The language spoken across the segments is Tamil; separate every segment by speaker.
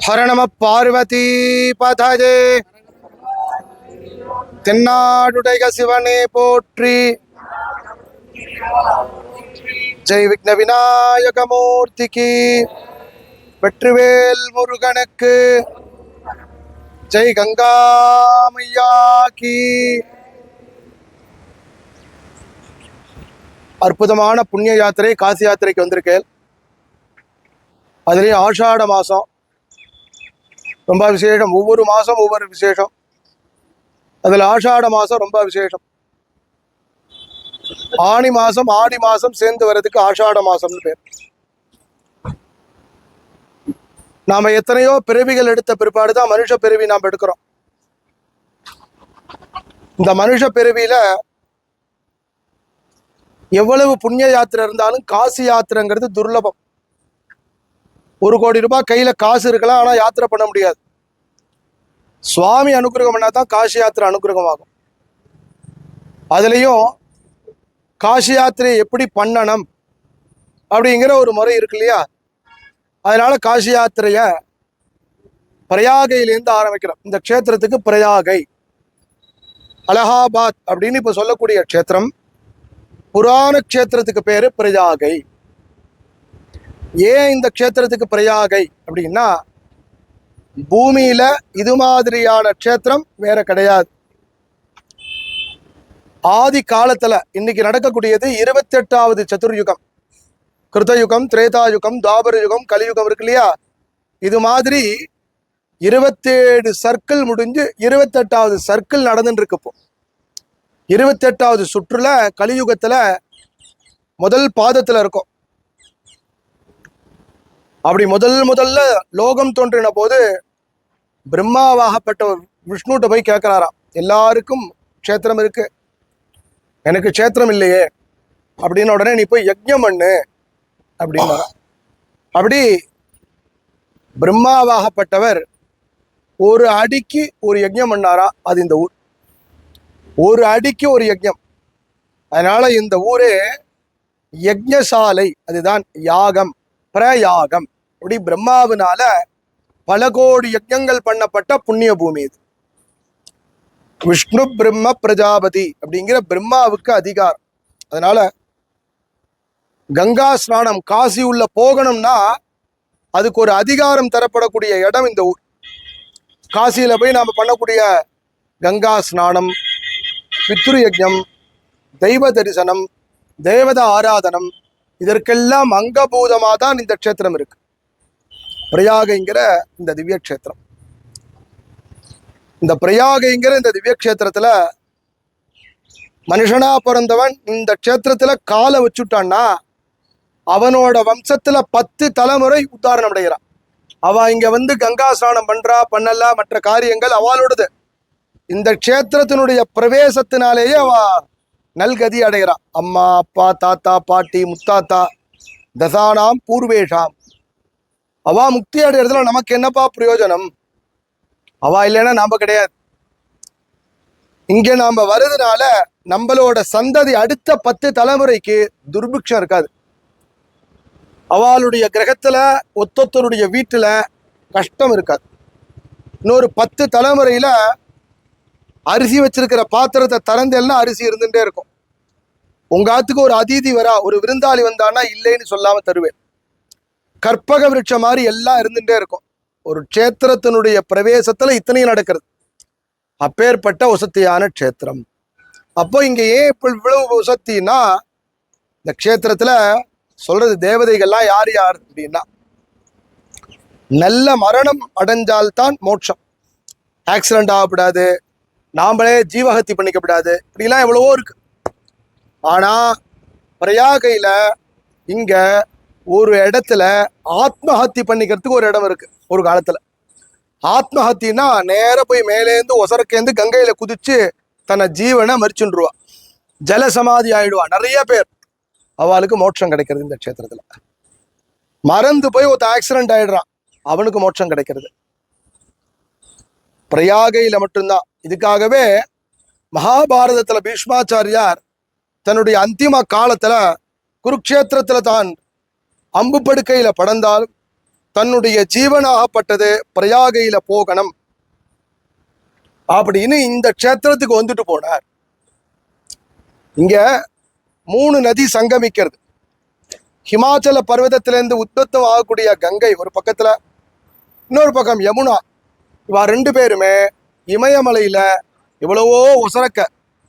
Speaker 1: ஹர நம பார்வதி பதஜே. தென்னாடுடைய சிவனே போற்றி. ஜெய் விக்ன விநாயக மூர்த்திக்கு. வெற்றிவேல் முருகனுக்கு. ஜெய் கங்கா மையா கி. அற்புதமான புண்ணிய யாத்திரை காசி யாத்திரைக்கு வந்திருக்கேன். அதுலேயும் ஆஷாட மாதம் ரொம்ப விசேஷம். ஒவ்வொரு மாதம் ஒவ்வொரு விசேஷம். அதில் ஆஷாட மாதம் ரொம்ப விசேஷம். ஆனி மாதம் ஆடி மாதம் சேர்ந்து வர்றதுக்கு ஆஷாட மாதம்னு பேர். நாம் எத்தனையோ பிறவிகள் எடுத்த பிற்பாடு தான் மனுஷ பிறவி நாம் எடுக்கிறோம். இந்த மனுஷ பிறவியில எவ்வளவு புண்ணிய யாத்திரை இருந்தாலும் காசி யாத்திரைங்கிறது துர்லபம். 1 கோடி ரூபாய் கையில காசு இருக்கலாம், ஆனா யாத்திரை பண்ண முடியாது. சுவாமி அனுகிரகம் பண்ணா தான் காசி யாத்திரை அனுகிரகம் ஆகும். அதுலயும் காசி யாத்திரை எப்படி பண்ணணும் அப்படிங்கிற ஒரு முறை இருக்கு இல்லையா? அதனால காசி யாத்திரைய பிரயாகையிலேருந்து ஆரம்பிக்கிறோம். இந்த க்ஷேத்திரத்துக்கு பிரயாகை, அலகாபாத் அப்படின்னு இப்ப சொல்லக்கூடிய க்ஷேத்திரம். புராண க்ஷேத்திரத்துக்கு பேரு பிரயாகை. ஏன் இந்த க்ஷேத்திரத்துக்கு பிரயாகை அப்படின்னா, பூமியில இது மாதிரியான க்ஷேத்திரம் வேற கிடையாது. ஆதி காலத்துல இன்னைக்கு நடக்கக்கூடியது 28வது சதுர்யுகம். கிருதயுகம், திரேதாயுகம், துவாபர யுகம், கலியுகம் இருக்கு இல்லையா? இது மாதிரி 27 சர்க்கிள் முடிஞ்சு 28வது சர்க்கிள் நடந்துட்டு இருக்கு. இப்போ 28வது சுற்றுல கலியுகத்துல முதல் பாதத்துல இருக்கும். அப்படி முதல்ல லோகம் தோன்றின போது பிரம்மாவாகப்பட்ட விஷ்ணுட்ட போய் கேட்கிறாராம், எல்லாருக்கும் க்ஷேத்திரம் இருக்கு, எனக்கு க்ஷேத்திரம் இல்லையே அப்படின்னு. உடனே நீ போய் யஜ்ஞம் பண்ணு அப்படின்னா, அப்படி பிரம்மாவாகப்பட்டவர் ஒரு அடிக்கு ஒரு யஜ்ஞம் பண்ணாரா. அது இந்த ஊர். ஒரு அடிக்கு ஒரு யஜ்ஞம். அதனால இந்த ஊரே யஜ்ஞசாலை. அதுதான் யாகம், பிரயாகம். அப்படி பிரம்மாவினால பல கோடி யஜ்ஞங்கள் பண்ணப்பட்ட புண்ணிய பூமி இது. விஷ்ணு பிரம்ம பிரஜாபதி அப்படிங்கிற பிரம்மாவுக்கு அதிகாரம். அதனால கங்கா ஸ்நானம் காசி உள்ள போகணும்னா அதுக்கு ஒரு அதிகாரம் தரப்படக்கூடிய இடம் இந்த ஊர். காசியில போய் நாம பண்ணக்கூடிய கங்கா ஸ்நானம், பித்ரு யஜ்ஞம், தெய்வ தரிசனம், தேவத ஆராதனம், இதற்கெல்லாம் அங்கபூதமாக தான் இந்த க்ஷேத்திரம் இருக்கு. பிரயாகைங்கிற இந்த திவ்ய க்ஷேத்திரம். இந்த பிரயாகைங்கிற இந்த திவ்ய க்ஷேத்திரத்துல மனுஷனா பிறந்தவன் இந்த க்ஷேத்திரத்துல காலை வச்சுட்டான்னா அவனோட வம்சத்துல 10 தலைமுறை உத்தாரணம் அடைகிறான். அவ இங்க வந்து கங்கா ஸ்நானம் பண்றா பண்ணல, மற்ற காரியங்கள் அவளோடது. இந்த க்ஷேத்திரத்தினுடைய பிரவேசத்தினாலேயே அவ நல்கதி அடைகிறான். அம்மா, அப்பா, தாத்தா, பாட்டி, முத்தாத்தா, தசானாம் பூர்வேஷாம். அவா முக்தி அடைகிறதுல நமக்கு என்னப்பா பிரயோஜனம்? அவா இல்லைன்னா நாம கிடையாது. இங்க நாம வருதுனால நம்மளோட சந்ததி அடுத்த 10 தலைமுறைக்கு துர்பிக்ஷம் இருக்காது. அவளுடைய கிரகத்துல ஒத்தொத்தருடைய வீட்டுல கஷ்டம் இருக்காது. இன்னொரு 10 தலைமுறையில அரிசி வச்சிருக்கிற பாத்திரத்தை திறந்தேன்னா அரிசி இருந்துட்டே இருக்கும். உங்க ஆத்துக்கு ஒரு அதிதி வரா, ஒரு விருந்தாளி வந்தான்னா இல்லைன்னு சொல்லாம தருவேன். கற்பக விருட்சம் மாதிரி எல்லாம் இருந்துட்டே இருக்கும். ஒரு க்ஷேத்திரத்தினுடைய பிரவேசத்துல இத்தனையும் நடக்கிறது. அப்பேற்பட்ட வசத்தியான க்ஷேத்திரம். அப்போ இங்க ஏன் இப்ப இவ்வளவு வசத்தின்னா, இந்த க்ஷேத்திரத்துல சொல்றது தேவதைகள்லாம் யார் யார் அப்படின்னா, நல்ல மரணம் அடைஞ்சால்தான் மோட்சம். ஆக்சிடென்ட் ஆகக்கூடாது, நாமளே ஜீவஹத்தி பண்ணிக்கப்படாது, இப்படிலாம் எவ்வளவோ இருக்கு. ஆனா பிரயாகையில இங்க ஒரு இடத்துல ஆத்மஹத்தி பண்ணிக்கிறதுக்கு ஒரு இடம் இருக்கு. ஒரு காலத்துல ஆத்மஹத்தின்னா நேர போய் மேலேந்து ஒசரக்கேந்து கங்கையில குதிச்சு தன்னை ஜீவனை மறிச்சுருவா, ஜலசமாதி ஆயிடுவா. நிறைய பேர் அவளுக்கு மோட்சம் கிடைக்கிறது இந்த க்ஷேத்திரத்துல. மறந்து போய் ஒருத்த ஆக்சிடென்ட் ஆயிடுறான், அவனுக்கு மோட்சம் கிடைக்கிறது பிரயாகையில மட்டும்தான். இதுக்காகவே மகாபாரதத்துல பீஷ்மாச்சாரியார் தன்னுடைய அந்திம காலத்துல குருக்ஷேத்திரத்துல தான் அம்பு படுக்கையில படந்தாலும் தன்னுடைய ஜீவனாகப்பட்டது பிரயாகையில போகணும் அப்படின்னு இந்த க்ஷேத்திரத்துக்கு வந்துட்டு போனார். இங்க 3 நதி சங்கமிக்கிறது. ஹிமாச்சல பர்வதத்திலிருந்து உத்பத்தம் ஆகக்கூடிய கங்கை ஒரு பக்கத்துல, இன்னொரு பக்கம் யமுனா. இவா 2 பேருமே இமயமலையில எவ்வளவோ ஒசரக்க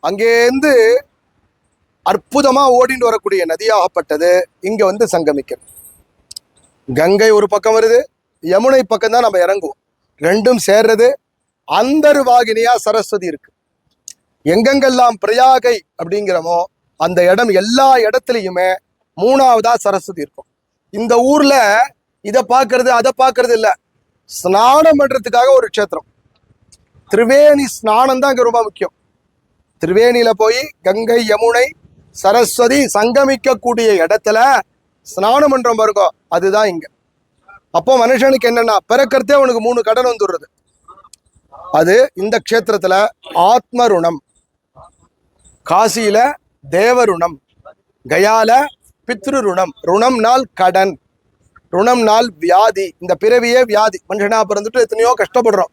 Speaker 1: அங்கேருந்து அற்புதமா ஓடிட்டு வரக்கூடிய நதியாகப்பட்டது இங்க வந்து சங்கமிக்கிறது. கங்கை ஒரு பக்கம் வருது, யமுனை பக்கம் தான் நம்ம இறங்குவோம். 2ம் சேர்றது அந்தர்வாகினியா சரஸ்வதி இருக்கு. எங்கெங்கெல்லாம் பிரயாகை அப்படிங்கிறமோ அந்த இடம் எல்லா இடத்துலையுமே 3ஆவதா சரஸ்வதி இருக்கும். இந்த ஊர்ல இதை பார்க்கறது அதை பார்க்கறது இல்லை, ஸ்நானம் பண்றதுக்காக ஒரு க்ஷேத்திரம். திரிவேணி ஸ்நானம் தான் இங்க ரொம்ப முக்கியம். திரிவேணியில போய் கங்கை யமுனை சரஸ்வதி சங்கமிக்கக்கூடிய இடத்துல ஸ்நானம் பண்றோம் பாருங்க, அதுதான் இங்க. அப்போ மனுஷனுக்கு என்னன்னா பிறக்கிறதே உனக்கு 3 கடன் வந்துடுறது. அது இந்த க்ஷேத்திரத்துல ஆத்ம ருணம், காசியில தேவருணம், கயால பித்ரு ருணம். ருணம்னால் கடன், ருணம்னால் வியாதி. இந்த பிறவியே வியாதி. மனுஷனா பிறந்துட்டு எத்தனையோ கஷ்டப்படுறோம்.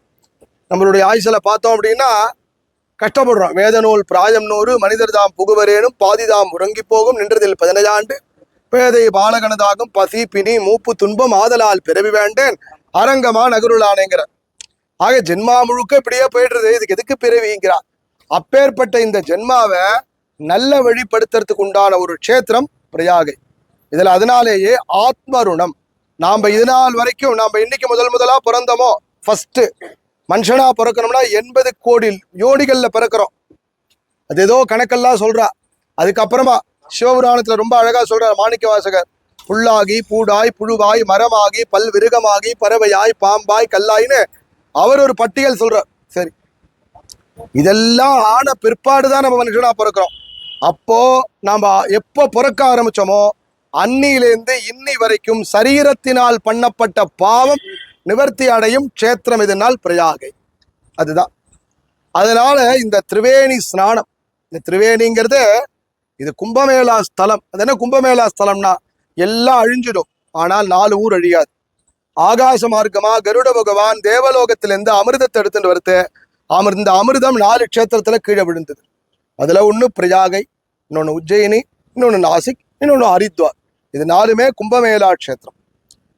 Speaker 1: நம்மளுடைய ஆயுசில பார்த்தோம் அப்படின்னா கஷ்டப்படுறோம். வேதநூல் பிராயம் 100 மனிதர் தாம் புகுவரேனும் பாதிதாம் உறங்கி போகும் நின்றதில் 15 ஆண்டு பேதை பாலகனதாகும் பசி பிணி மூப்பு துன்பம் ஆதலால் பிறவி வேண்டேன் அரங்கமா நகருளானேங்கிற. ஆக ஜென்மா முழுக்க இப்படியே போயிடுறது, இதுக்கு எதுக்கு பிறவிங்கிறார். அப்பேற்பட்ட இந்த ஜென்மாவை நல்ல வழிப்படுத்துறதுக்கு உண்டான ஒரு க்ஷேத்திரம் பிரயாகை. இதுல அதனாலேயே ஆத்மருணம். நாம இது நாள் வரைக்கும் நாம இன்னைக்கு முதலா பிறந்தோமோ, ஃபர்ஸ்ட் மனுஷனா பிறக்கணும்னா 80 கோடி யோடிகள்ல பிறக்கிறோம். அது ஏதோ கணக்கெல்லாம் சொல்றா. அதுக்கப்புறமா சிவபுராணத்துல ரொம்ப அழகா சொல்றார் மாணிக்க வாசகர். புல்லாகி பூடாய் புழுவாய் மரமாகி பல் விருகமாகி பறவையாய் பாம்பாய் கல்லாயின்னு அவர் ஒரு பட்டியல் சொல்றார். சரி, இதெல்லாம் ஆன பிற்பாடுதான் நம்ம மனுஷனா பிறக்கிறோம். அப்போ நாம எப்போ பிறக்க ஆரம்பிச்சோமோ அன்னியிலேருந்து இன்னி வரைக்கும் சரீரத்தினால் பண்ணப்பட்ட பாவம் நிவர்த்தி அடையும் க்ஷேத்திரம் இதனால் பிரயாகை. அதுதான். அதனால இந்த திரிவேணி ஸ்நானம், இந்த திரிவேணிங்கிறது இது கும்பமேளா ஸ்தலம். அது என்ன கும்பமேளா ஸ்தலம்னா எல்லாம் அழிஞ்சிடும், ஆனால் 4 ஊர் அழியாது. ஆகாச மார்க்கமா கருட பகவான் தேவலோகத்திலிருந்து அமிர்தத்தை எடுத்துட்டு வருது. இந்த அமிர்தம் 4 க்ஷேத்திரத்துல கீழே விழுந்தது. அதுல ஒண்ணு பிரயாகை, இன்னொன்னு உஜ்ஜயினி, இன்னொன்னு நாசிக், இன்னொன்னு ஹரித்வார். இது 4மே கும்பமேளா க்ஷேத்திரம்.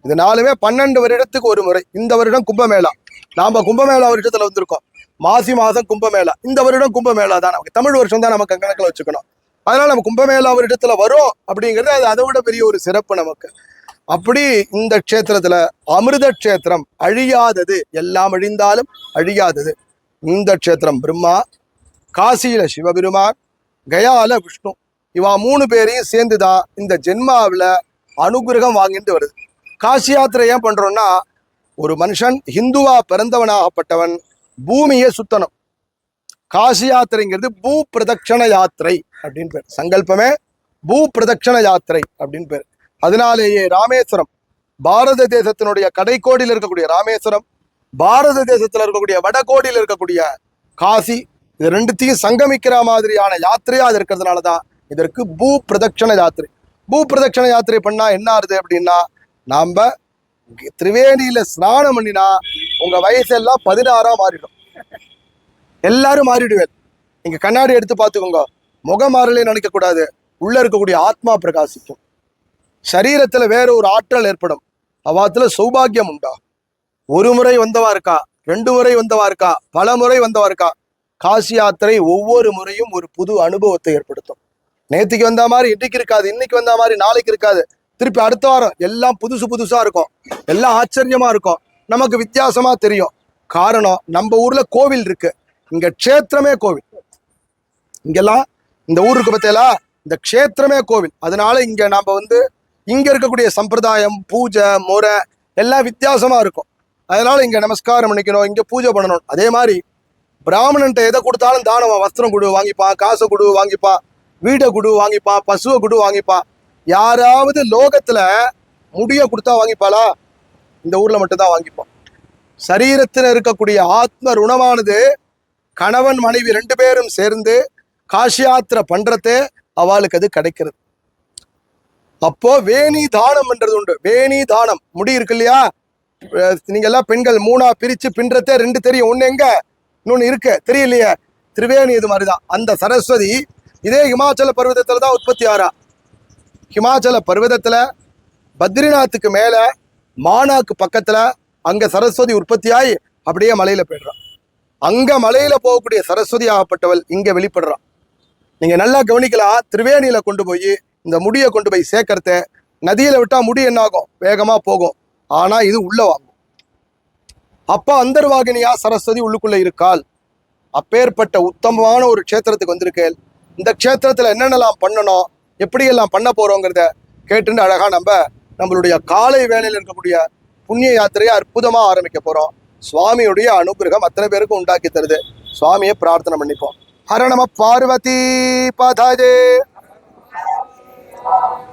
Speaker 1: இது 4மே 12 வருடத்துக்கு ஒரு முறை. இந்த வருடம் கும்பமேளா, நாம கும்பமேளா வருஷத்துல வந்திருக்கோம். மாசி மாதம் கும்பமேளா, இந்த வருடம் கும்பமேளா தான். நமக்கு தமிழ் வருஷம் தான் நமக்கு கணக்கில் வச்சுக்கணும். அதனால நம்ம கும்பமேளா வருடத்துல வரும் அப்படிங்கிறது அது அதை விட பெரிய ஒரு சிறப்பு நமக்கு. அப்படி இந்த க்ஷேத்திரத்துல அமிர்த க்ஷேத்திரம், அழியாதது, எல்லாம் அழிந்தாலும் அழியாதது இந்த க்ஷேத்திரம். பிரம்மா, காசியில சிவபெருமான், கயால விஷ்ணு, இவா 3 பேரையும் சேர்ந்துதான் இந்த ஜென்மாவில அனுகிரகம் வாங்கிட்டு வருது. காசி யாத்திரை ஏன் பண்றோம்னா, ஒரு மனுஷன் ஹிந்துவா பிறந்தவனாகப்பட்டவன் பூமியை சுத்தணும். காசி யாத்திரைங்கிறது பூ பிரதட்சண யாத்திரை அப்படின்னு பேர். சங்கல்பமே பூ பிரதட்சண யாத்திரை அப்படின்னு பேர். அதனாலேயே ராமேஸ்வரம், பாரத தேசத்தினுடைய கடைக்கோடியில் இருக்கக்கூடிய ராமேஸ்வரம், பாரத தேசத்துல இருக்கக்கூடிய வடகோடியில் இருக்கக்கூடிய காசி, இது 2த்தையும் சங்கமிக்கிற மாதிரியான யாத்திரையா அது இருக்கிறதுனாலதான் இதற்கு பூ பிரதட்சண யாத்திரை. பூ பிரதட்சண யாத்திரை பண்ணா என்ன ஆகுது அப்படின்னா, நாம திரிவேணியில ஸ்நானம் பண்ணினா உங்க வயசெல்லாம் 16ஆ மாறிடும். எல்லாரும் மாறிடுவேன். நீங்க கண்ணாடி எடுத்து பார்த்துக்கோங்க, முகம் மாறலே நினைக்க கூடாது. உள்ள இருக்கக்கூடிய ஆத்மா பிரகாசிக்கும். சரீரத்துல வேற ஒரு ஆற்றல் ஏற்படும். அவாத்துல சௌபாகியம் உண்டா. ஒரு முறை வந்தவா இருக்கா, 2 முறை வந்தவா இருக்கா, பல முறை வந்தவா இருக்கா. காசி யாத்திரை ஒவ்வொரு முறையும் ஒரு புது அனுபவத்தை ஏற்படுத்தும். நேற்றுக்கு வந்த மாதிரி இன்னைக்கு இருக்காது, இன்னைக்கு வந்த மாதிரி நாளைக்கு இருக்காது. திருப்பி அடுத்த வாரம் எல்லாம் புதுசா இருக்கும், எல்லாம் ஆச்சரியமா இருக்கும், நமக்கு வித்தியாசமா தெரியும். காரணம், நம்ம ஊர்ல கோவில் இருக்கு, இங்க க்ஷேத்திரமே கோவில். இங்கெல்லாம் இந்த ஊருக்கு பத்தியலா இந்த க்ஷேத்திரமே கோவில். அதனால இங்க நாம இங்க இருக்கக்கூடிய சம்பிரதாயம், பூஜை முறை எல்லாம் வித்தியாசமா இருக்கும். அதனால இங்க நமஸ்காரம் பண்ணிக்கணும், இங்க பூஜை பண்ணணும். அதே மாதிரி பிராமணன்ட்ட எதை கொடுத்தாலும் தானமா, வஸ்திரம் கொடு வாங்கிப்பா, காசை கொடு வாங்கிப்பா, வீடை கொடு வாங்கிப்பா, பசுவை கொடு வாங்கிப்பா. யாராவது லோகத்துல முடிய கொடுத்தா வாங்கிப்பாளா? இந்த ஊர்ல மட்டும்தான் வாங்கிப்போம். சரீரத்தில் இருக்கக்கூடிய ஆத்ம ருணமானது கணவன் மனைவி 2 பேரும் சேர்ந்து காசி யாத்திரை பண்றதே அவளுக்கு அது கிடைக்கிறது. அப்போ வேணி தானம் பண்றது உண்டு. வேணி தானம், முடி இருக்கு இல்லையா, நீங்க எல்லாம் பெண்கள் 3ஆ பிரிச்சு பின்றதே 2 தெரியும். ஒண்ணு எங்க, இன்னொன்னு இருக்கு தெரியலையே. திரிவேணி இது மாதிரிதான். அந்த சரஸ்வதி இதே ஹிமாச்சல பர்வதத்துல தான் உற்பத்தி ஆறா. ஹிமாச்சல பர்வதத்துல பத்ரிநாத்துக்கு மேல மானாக்கு பக்கத்துல அங்க சரஸ்வதி உற்பத்தியாகி அப்படியே மலையில போயிடுறான். அங்க மலையில போகக்கூடிய சரஸ்வதி ஆகப்பட்டவள் இங்க வெளிப்படுறான். நீங்க நல்லா கவனிக்கலாம். திரிவேணியில கொண்டு போய் இந்த முடியை கொண்டு போய் சேர்க்கறத, நதியில விட்டா முடி என்ன ஆகும், வேகமா போகும். ஆனா இது உள்ள வாங்கும். அப்ப அந்தர்வாகினியா சரஸ்வதி உள்ளுக்குள்ள இருக்காள். அப்பேற்பட்ட உத்தமமான ஒரு க்ஷேத்திரத்துக்கு வந்திருக்கேன். இந்த க்ஷேத்திரத்துல என்னென்னலாம் பண்ணணும், எப்படியெல்லாம் பண்ண போறோங்கிறத கேட்டுன்னு அழகா நம்மளுடைய காலை வேளையில் இருக்கக்கூடிய புண்ணிய யாத்திரையை அற்புதமா ஆரம்பிக்க போறோம். சுவாமியுடைய அனுகிரகம் அத்தனை பேருக்கும் உண்டாக்கி தருது. சுவாமியை பிரார்த்தனை பண்ணிப்போம். ஹர நம பார்வதி பதஜே.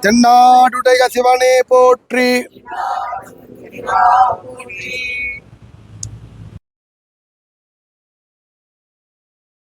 Speaker 1: தென்னாடுடைய சிவனே போற்றி.